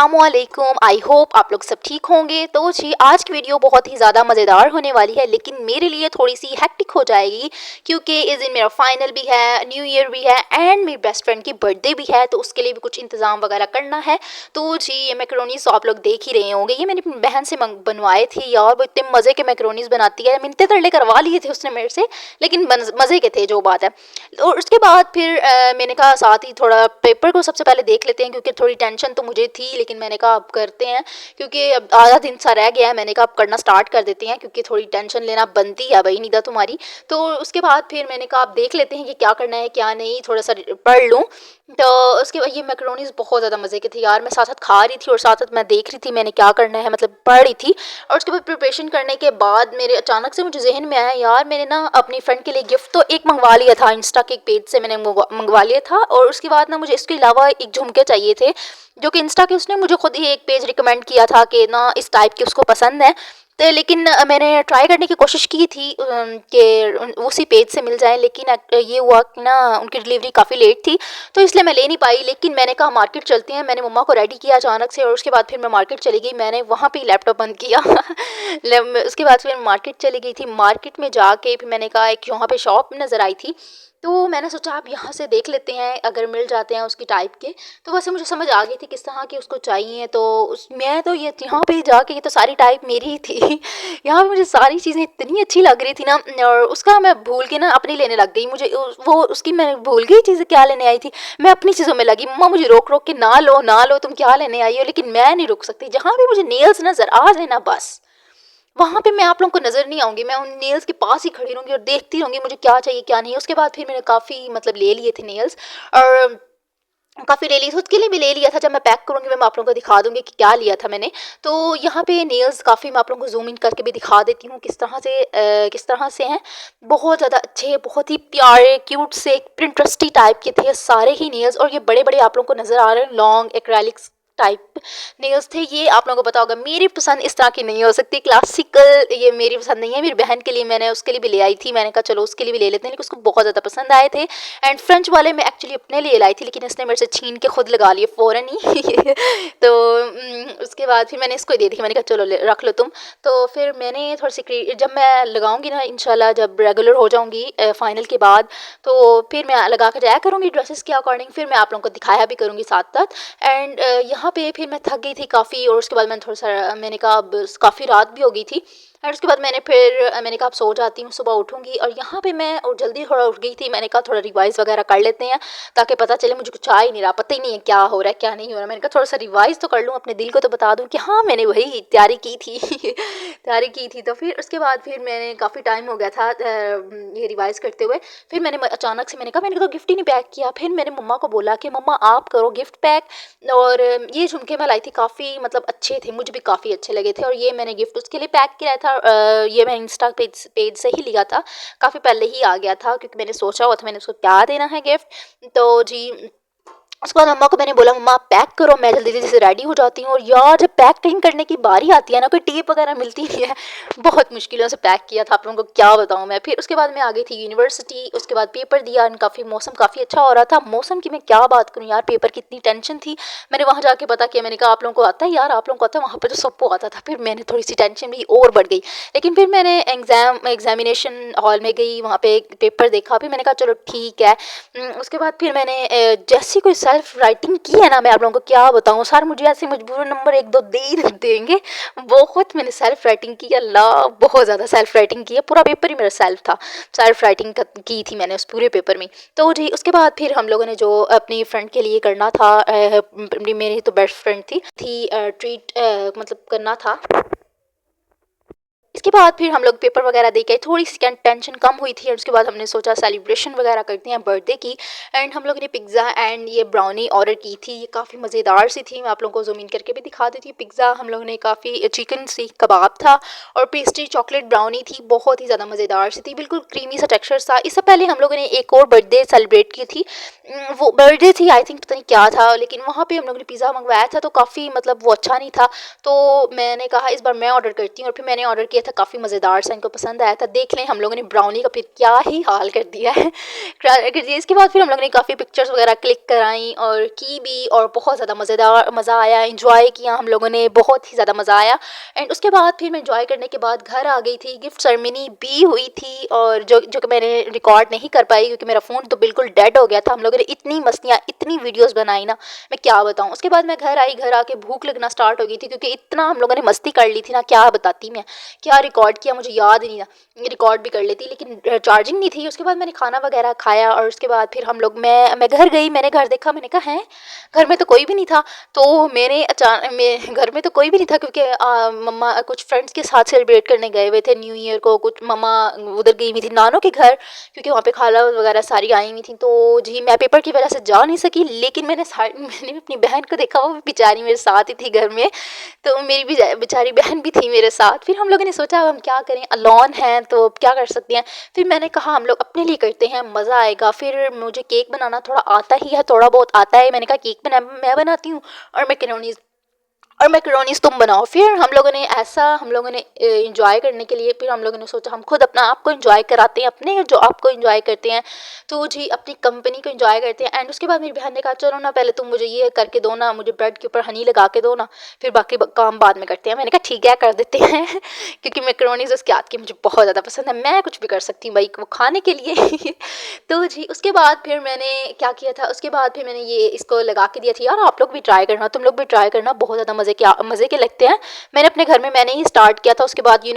अस्सलामुअलैकुम। I hope आप लोग सब ठीक होंगे। तो जी आज की वीडियो बहुत ही ज़्यादा मज़ेदार होने वाली है, लेकिन मेरे लिए थोड़ी सी हेक्टिक हो जाएगी क्योंकि इस दिन मेरा फाइनल भी है, न्यू ईयर भी है एंड मेरी बेस्ट फ्रेंड की बर्थडे भी है, तो उसके लिए भी कुछ इंतज़ाम वगैरह करना है। तो जी ये मैकरोनीज़ तो आप लोग देख ही रहे होंगे, ये मैंने अपनी बहन से बनवाए थे यार, वो इतने मज़े के मैकरोनीज़ बनाती है। मिन्नतें तरले करवा लिए थे उसने मेरे से, लेकिन मज़े के थे जो बात है। और उसके बाद फिर मैंने कहा साथ ही थोड़ा पेपर को सबसे पहले देख लेते हैं, क्योंकि थोड़ी टेंशन तो मुझे थी, लेकिन मैंने कहा अब करते हैं क्योंकि अब आधा दिन सा रह गया है। मैंने कहा अब करना स्टार्ट कर देते हैं क्योंकि थोड़ी टेंशन लेना बनती है भाई निदा तुम्हारी। तो उसके बाद फिर मैंने कहा अब देख लेते हैं कि क्या करना है क्या नहीं, थोड़ा सा पढ़ लूँ। तो उसके बाद ये मैकरोनीज़ बहुत ज़्यादा मज़े की थी यार, मैं साथ साथ खा रही थी और साथ साथ मैं देख रही थी मैंने क्या करना है, मतलब पढ़ रही थी। और उसके बाद प्रिपरेशन करने के बाद मेरे अचानक से मुझे जहन में आया यार मैंने ना अपनी फ्रेंड के लिए गिफ्ट तो एक मंगवा लिया था, इंस्टा के एक पेज से मैंने मंगवा लिया था। और उसके बाद ना मुझे इसके अलावा एक झुमके चाहिए थे, जो कि इंस्टा के उसने मुझे खुद ही एक पेज रिकमेंड किया था कि ना इस टाइप के उसको पसंद है। तो लेकिन मैंने ट्राई करने की कोशिश की थी कि उसी पेज से मिल जाए, लेकिन ये हुआ कि ना उनकी डिलीवरी काफ़ी लेट थी, तो इसलिए मैं ले नहीं पाई। लेकिन मैंने कहा मार्केट चलते हैं, मैंने मम्मा को रेडी किया अचानक से और उसके बाद फिर मैं मार्केट चली गई। मैंने वहाँ पे लैपटॉप बंद किया उसके बाद फिर मार्केट चली गई थी। मार्केट में जाके फिर मैंने कहा एक यहाँ पे शॉप नज़र आई थी, तो मैंने सोचा आप यहाँ से देख लेते हैं अगर मिल जाते हैं उसकी टाइप के। तो वैसे मुझे समझ आ गई थी किस तरह की उसको चाहिए, तो उस मैं तो ये यहाँ पे जाके ये तो सारी टाइप मेरी ही थी यहाँ पे मुझे सारी चीज़ें इतनी अच्छी लग रही थी ना, और उसका मैं भूल के ना अपनी लेने लग गई। मुझे वो उसकी मैं भूल गई चीज़ें क्या लेने आई थी, मैं अपनी चीज़ों में लगी। मम्मा मुझे रोक रोक के ना लो ना लो, तुम क्या लेने आई हो, लेकिन मैं नहीं रुक सकती। जहाँ भी मुझे नेल्स नज़र आ जाए ना बस वहाँ पे मैं आप लोगों को नज़र नहीं आऊँगी, मैं उन नेल्स के पास ही खड़ी रहूँगी और देखती रहूँगी मुझे क्या चाहिए क्या नहीं। उसके बाद फिर मैंने काफ़ी मतलब ले लिए थे नेल्स, और काफ़ी ले ली, खुद के लिए भी ले लिया था। जब मैं पैक करूँगी मैं आप लोगों को दिखा दूँगी कि क्या लिया था मैंने। तो यहाँ पे नेल्स काफ़ी मैं आप लोगों को ज़ूम इन करके भी दिखा देती हूँ किस तरह से हैं। बहुत ज़्यादा अच्छे, बहुत ही प्यारे, क्यूट से पिंटरेस्टी टाइप के थे सारे ही नेल्स, और ये बड़े-बड़े आप लोगों को नज़र आ रहे हैं लॉन्ग एक्रेलिक्स टाइप नेल्स थे। ये आप लोगों को पता होगा मेरी पसंद इस तरह की नहीं हो सकती, क्लासिकल ये मेरी पसंद नहीं है। मेरी बहन के लिए मैंने उसके लिए भी ले आई थी, मैंने कहा चलो उसके लिए भी ले लेते हैं, लेकिन उसको बहुत ज़्यादा पसंद आए थे। एंड फ्रेंच वाले मैं एक्चुअली अपने लिए लाई थी, लेकिन इसने मेरे से छीन के खुद लगा लिए फ़ौरन ही तो उसके बाद फिर मैंने इसको दे दी, मैंने कहा चलो रख लो तुम। तो फिर मैंने थोड़ी सी जब मैं लगाऊंगी ना इंशाल्लाह, जब रेगुलर हो जाऊंगी फाइनल के बाद, तो फिर मैं लगा कर जाया करूँगी ड्रेसेस के अकॉर्डिंग, फिर मैं आप लोगों को दिखाया भी करूँगी साथ साथ। एंड यहाँ पे फिर मैं थक गई थी काफ़ी, और उसके बाद मैंने थोड़ा सा मैंने कहा अब काफ़ी रात भी हो गई थी। और उसके बाद मैंने कहा अब सो जाती हूँ, सुबह उठूँगी। और यहाँ पे मैं और जल्दी थोड़ा उठ गई थी, मैंने कहा थोड़ा रिवाइज़ वगैरह कर लेते हैं ताकि पता चले, मुझे कुछ आ ही नहीं रहा, पता ही नहीं है क्या हो रहा है क्या नहीं हो रहा। मैंने कहा थोड़ा सा रिवाइज़ तो कर लूँ, अपने दिल को तो बता दूँ कि हाँ मैंने वही तैयारी की थी तैयारी की थी। तो फिर उसके बाद फिर मैंने काफ़ी टाइम हो गया था ये रिवाइज़ करते हुए। फिर मैंने अचानक से मैंने कहा मैंने तो गिफ्ट ही नहीं पैक किया। फिर मैंने मम्मा को बोला कि मम्मा आप करो गिफ्ट पैक। और ये झुमके मैं लाई थी, काफ़ी मतलब अच्छे थे, मुझे भी काफ़ी अच्छे लगे थे, और ये मैंने गिफ्ट उसके लिए पैक किया था। ये मैं इंस्टा पेज से ही लिया था, काफ़ी पहले ही आ गया था क्योंकि मैंने सोचा हुआ था मैंने उसको क्या देना है गिफ्ट। तो जी उसके बाद मम्मा को मैंने बोला मम्मा आप पैक करो, मैं जल्दी जल्दी से रेडी हो जाती हूँ। और यार जब पैकिंग करने की बारी आती है ना, कोई टेप वगैरह मिलती नहीं है, बहुत मुश्किलों से पैक किया था, आप लोगों को क्या बताऊँ मैं। फिर उसके बाद मैं आ गई थी यूनिवर्सिटी, उसके बाद पेपर दिया, मौसम काफ़ी अच्छा हो रहा था। मौसम की मैं क्या बात करूँ यार, पेपर की इतनी टेंशन थी। मैंने वहाँ जाके पता किया, मैंने कहा आप लोगों को आता है यार, आप लोगों को आता है, वहाँ पर तो सबको आता था। फिर मैंने थोड़ी सी टेंशन भी और बढ़ गई, लेकिन फिर मैंने एग्जामिनेशन हॉल में गई, वहाँ पे पेपर देखा, फिर मैंने कहा चलो ठीक है। उसके बाद फिर मैंने जैसी कोई सेल्फ राइटिंग की है ना, मैं आप लोगों को क्या बताऊँ सर, मुझे ऐसे मजबूरन नंबर 1 2 दे ही देंगे। बहुत मैंने सेल्फ राइटिंग की, अल्लाह बहुत ज़्यादा सेल्फ राइटिंग की है, पूरा पेपर ही मेरा सेल्फ था, सेल्फ राइटिंग की थी मैंने उस पूरे पेपर में। तो जी उसके बाद फिर हम लोगों ने जो अपनी फ्रेंड के लिए करना था, मेरी तो बेस्ट फ्रेंड थी ट्रीट मतलब करना था। इसके बाद फिर हम लोग पेपर वगैरह दे के थोड़ी सी टेंशन कम हुई थी, और उसके बाद हमने सोचा सेलिब्रेशन वगैरह करते हैं बर्थडे की। एंड हम लोगों ने पिज़्ज़ा एंड ये ब्राउनी ऑर्डर की थी, ये काफ़ी मज़ेदार सी थी, मैं आप लोगों को ज़ूम इन करके भी दिखा देती हूँ। पिज़्ज़ा हम लोगों ने काफ़ी चिकन सीख कबाब था, और पेस्ट्री चॉकलेट ब्राउनी थी, बहुत ही ज़्यादा मज़ेदार सी थी, बिल्कुल क्रीमी सा टेक्सचर था। इससे पहले हम लोगों ने एक और बर्थडे सेलिब्रेट की थी, वो बर्थडे थी आई थिंक, पता नहीं क्या था, लेकिन वहाँ पे हम लोगों ने पिज़्ज़ा मंगवाया था, तो काफ़ी मतलब वो अच्छा नहीं था। तो मैंने कहा इस बार मैं ऑर्डर करती हूँ, और फिर मैंने ऑर्डर किया लिया था, काफ़ी मज़ेदार सा, इनको पसंद आया था। देख लें हम लोगों ने ब्राउनी का फिर क्या ही हाल कर दिया है कर दिया। इसके बाद फिर हम लोगों ने काफ़ी पिक्चर्स वगैरह क्लिक कराई और की भी, और बहुत ज़्यादा मज़ेदार मज़ा आया, इंजॉय किया हम लोगों ने, बहुत ही ज़्यादा मज़ा आया। एंड उसके बाद फिर मैं इंजॉय करने के बाद घर आ गई थी। गिफ्ट सेरेमनी भी हुई थी, और जो जो कि मैंने रिकॉर्ड नहीं कर पाई क्योंकि मेरा फ़ोन तो बिल्कुल डेड हो गया था। हम लोगों ने इतनी मस्तियाँ, इतनी वीडियोस बनाई ना, मैं क्या बताऊँ। उसके बाद मैं घर आई, घर आके भूख लगना स्टार्ट हो गई थी क्योंकि इतना हम लोगों ने मस्ती कर ली थी ना, क्या बताती मैं, क्या रिकॉर्ड किया मुझे याद ही नहीं था। रिकॉर्ड भी कर लेती लेकिन चार्जिंग नहीं थी। उसके बाद मैंने खाना वगैरह खाया, और उसके बाद फिर हम लोग मैं घर गई, मैंने घर देखा, मैंने कहा है घर में तो कोई भी नहीं था। तो मेरे अचानक में घर में तो कोई भी नहीं था क्योंकि मम्मा कुछ फ्रेंड्स के साथ सेलिब्रेट करने गए हुए थे न्यू ईयर को। कुछ मम्मा उधर गई हुई थी नानों के घर, क्योंकि वहाँ पे खाला वगैरह सारी आई हुई थी। तो जी मैं पेपर की वजह से जा नहीं सकी, लेकिन मैंने अपनी बहन को देखा, वो बेचारी मेरे साथ ही थी घर में। तो मेरी भी बेचारी बहन भी थी मेरे साथ। फिर हम लोगों ने सोचा अब हम क्या करें, अलोन हैं तो अब क्या कर सकते हैं। फिर मैंने कहा हम लोग अपने लिए करते हैं, मज़ा आएगा। फिर मुझे केक बनाना थोड़ा आता ही है, थोड़ा बहुत आता है। मैंने कहा केक मैं बनाती हूँ, और मैकरोनीज़ तुम बनाओ। फिर हम लोगों ने इंजॉय करने के लिए, फिर हम लोगों ने सोचा हम खुद अपना आप को इंजॉय कराते हैं, अपने जो आप को इंजॉय करते हैं, तो जी अपनी कंपनी को इंजॉय करते हैं। एंड उसके बाद मेरी बहन ने कहा चलो ना, पहले तुम मुझे ये करके दो ना, मुझे ब्रेड के ऊपर हनी लगा के दो ना, फिर बाकी काम बाद में करते हैं। मैंने कहा ठीक है कर देते हैं क्योंकि मैकरोनीज़ उसके हाथ की मुझे बहुत ज़्यादा पसंद है, मैं कुछ भी कर सकती हूँ भाई वो खाने के लिए तो जी उसके बाद फिर मैंने क्या किया था, उसके बाद फिर मैंने ये इसको लगा के दिया था। यार आप लोग भी ट्राई करना, तुम लोग भी ट्राई करना, बहुत ज़्यादा मज़े के लगते हैं। मैंने अपने घर में मैंने ही स्टार्ट किया था, उसके बाद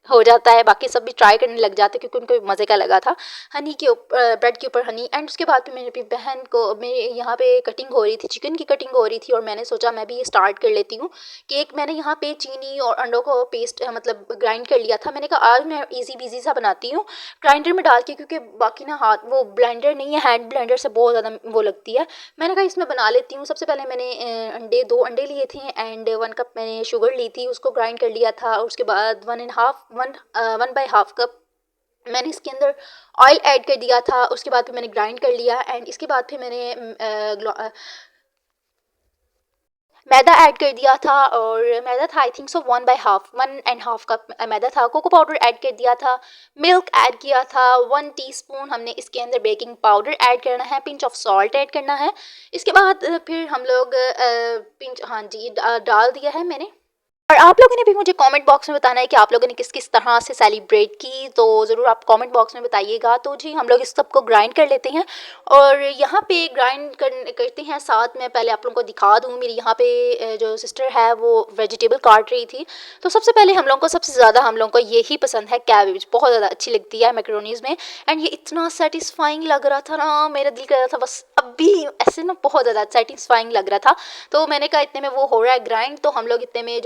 हो जाता है, बाकी सब भी ट्राई करने लग जाते क्योंकि उनको भी मज़े का लगा था। हनी के ऊपर, ब्रेड के ऊपर हनी। एंड उसके बाद फिर मैंने अपनी बहन को, मेरे यहाँ पे कटिंग हो रही थी, चिकन की कटिंग हो रही थी, और मैंने सोचा मैं भी ये स्टार्ट कर लेती हूँ। केक मैंने यहाँ पे चीनी और अंडों को पेस्ट मतलब ग्राइंड कर लिया था। मैंने कहा आज मैं ईजी बीजी सा बनाती हूँ ग्राइंडर में डाल के, क्योंकि बाकी ना हाथ वो ब्लेंडर नहीं है, हैंड ब्लेंडर से बहुत ज़्यादा वो लगती है। मैंने कहा इसमें बना लेती हूँ। सबसे पहले मैंने दो अंडे लिए थे, एंड 1 कप मैंने शुगर ली थी, उसको ग्राइंड कर लिया था। और उसके बाद 1/2 कप मैंने इसके अंदर ऑयल ऐड कर दिया था। उसके बाद फिर मैंने ग्राइंड कर लिया, एंड इसके बाद फिर मैंने मैदा ऐड कर दिया था, और मैदा था आई थिंक सो 1/2 कप मैदा था। कोको पाउडर ऐड कर दिया था, मिल्क ऐड किया था 1 टीस्पून। हमने इसके अंदर बेकिंग पाउडर ऐड करना है, पिंच ऑफ सॉल्ट ऐड करना है। इसके बाद फिर हम लोग पिंच, हाँ जी, डाल दिया है मैंने। और आप लोगों ने भी मुझे कमेंट बॉक्स में बताना है कि आप लोगों ने किस किस तरह से सेलिब्रेट की, तो ज़रूर आप कमेंट बॉक्स में बताइएगा। तो जी हम लोग इस सब को ग्राइंड कर लेते हैं, और यहाँ पे करते हैं साथ में। पहले आप लोगों को दिखा दूँ, मेरी यहाँ पे जो सिस्टर है वो वेजिटेबल काट रही थी। तो सबसे पहले हम लोगों को, सबसे ज़्यादा हम लोगों को यही पसंद है, कैबेज बहुत ज़्यादा अच्छी लगती है मैकरोनीज़ में। एंड ये इतना सेटिस्फाइंग लग रहा था ना, मेरा दिल कर रहा था बस अभी ऐसे ना, बहुत ज़्यादा सेटिस्फाइंग लग रहा था। तो मैंने कहा इतने में वो हो रहा है ग्राइंड, तो हम लोग इतने में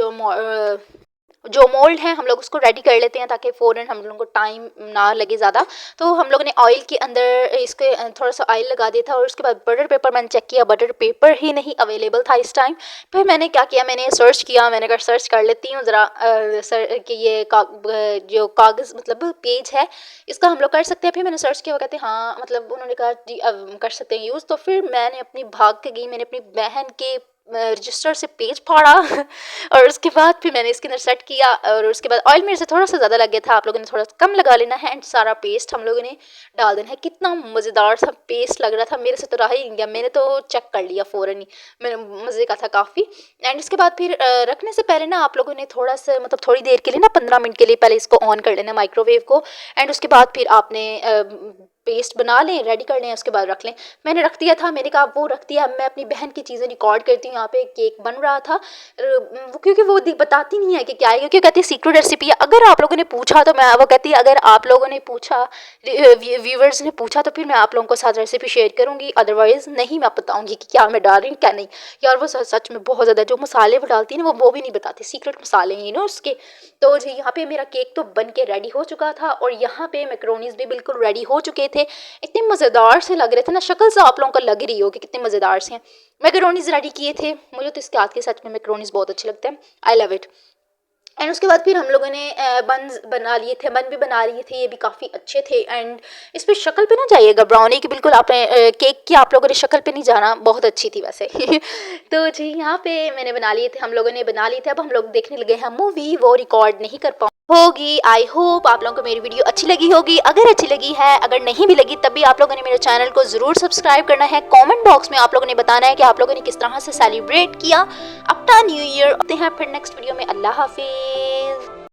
जो मोल्ड है हम लोग उसको रेडी कर लेते हैं, ताकि फ़ौरन हम लोगों को टाइम ना लगे ज़्यादा। तो हम लोगों ने ऑयल के अंदर इसके थोड़ा सा ऑयल लगा दिया था, और उसके बाद बटर पेपर मैंने चेक किया, बटर पेपर ही नहीं अवेलेबल था इस टाइम। फिर मैंने क्या किया, मैंने सर्च किया, मैंने कहा सर्च कर लेती हूँ ज़रा सर कि ये जो कागज़ मतलब पेज है इसका हम लोग कर सकते हैं। फिर मैंने सर्च किया, वो कहते हैं हाँ, मतलब उन्होंने कहा जी कर सकते हैं यूज़। तो फिर मैंने अपनी भाग के गई, मैंने अपनी बहन के रजिस्टर से पेज फाड़ा और उसके बाद फिर मैंने इसके अंदर सेट किया, और उसके बाद ऑयल मेरे से थोड़ा सा ज़्यादा लग गया था, आप लोगों ने थोड़ा कम लगा लेना है। एंड सारा पेस्ट हम लोगों ने डाल देना है। कितना मज़ेदार सा पेस्ट लग रहा था, मेरे से तो रहा ही नहीं गया, मैंने तो चेक कर लिया फ़ौरन ही, मेरे मज़े का था काफ़ी। एंड इसके बाद फिर रखने से पहले ना आप लोगों ने थोड़ा सा मतलब थोड़ी देर के लिए ना 15 मिनट के लिए पहले इसको ऑन कर लेना माइक्रोवेव को। एंड उसके बाद फिर आपने पेस्ट बना लें, रेडी कर लें, उसके बाद रख लें। मैंने रख दिया था, मैंने कहा वो रख दिया। मैं अपनी बहन की चीज़ें रिकॉर्ड करती हूँ। यहाँ पे केक बन रहा था, क्योंकि वो बताती नहीं है कि क्या है, क्योंकि कहती है सीक्रेट रेसिपी है। अगर आप लोगों ने पूछा तो मैं, वो कहती है अगर आप लोगों ने पूछा, व्यूवर्स ने पूछा, तो फिर मैं आप लोगों को साथ रेसिपी शेयर करूँगी, अदरवाइज़ नहीं मैं बताऊँगी कि क्या मैं डाल रही हूँ क्या नहीं। यार वो सच में बहुत ज़्यादा जो मसाले वो डालती है ना, वो भी नहीं बताती, सीक्रेट मसाले हैं ना उसके। तो जी यहाँ पे मेरा केक तो बन के रेडी हो चुका था, और यहाँ पे मैकरोनीज़ भी बिल्कुल रेडी हो चुके थे। इतने मज़ेदार से लग रहे थे ना, शक्ल से आप लोगों को लग रही हो कि कितने मज़ेदार से हैं। मैकरोनीज़ रेडी किए थे, मुझे तो इसके हाथ के सच में मैकरोनीज़ बहुत अच्छे लगते हैं, आई लव इट। एंड उसके बाद फिर हम लोगों ने बन बना लिए थे, बन भी बना लिए थे, ये भी काफ़ी अच्छे थे। एंड इस पर शक्ल पे ना जाइएगा ब्राउनी की, बिल्कुल आपने केक की आप लोगों ने शक्ल पे नहीं जाना, बहुत अच्छी थी वैसे तो जी यहाँ पे मैंने बना लिए थे, हम लोगों ने बना लिए थे। अब हम लोग देखने लगे हैं मूवी, वो रिकॉर्ड नहीं कर पाऊँ। होगी। आई होप आप लोगों को मेरी वीडियो अच्छी लगी होगी। अगर अच्छी लगी है, अगर नहीं भी लगी, तब भी आप लोगों ने मेरे चैनल को ज़रूर सब्सक्राइब करना है। कमेंट बॉक्स में आप लोगों ने बताना है कि आप लोगों ने किस तरह से सेलिब्रेट किया अपना न्यू ईयर। आते हैं फिर नेक्स्ट वीडियो में। अल्लाह हाफिज़।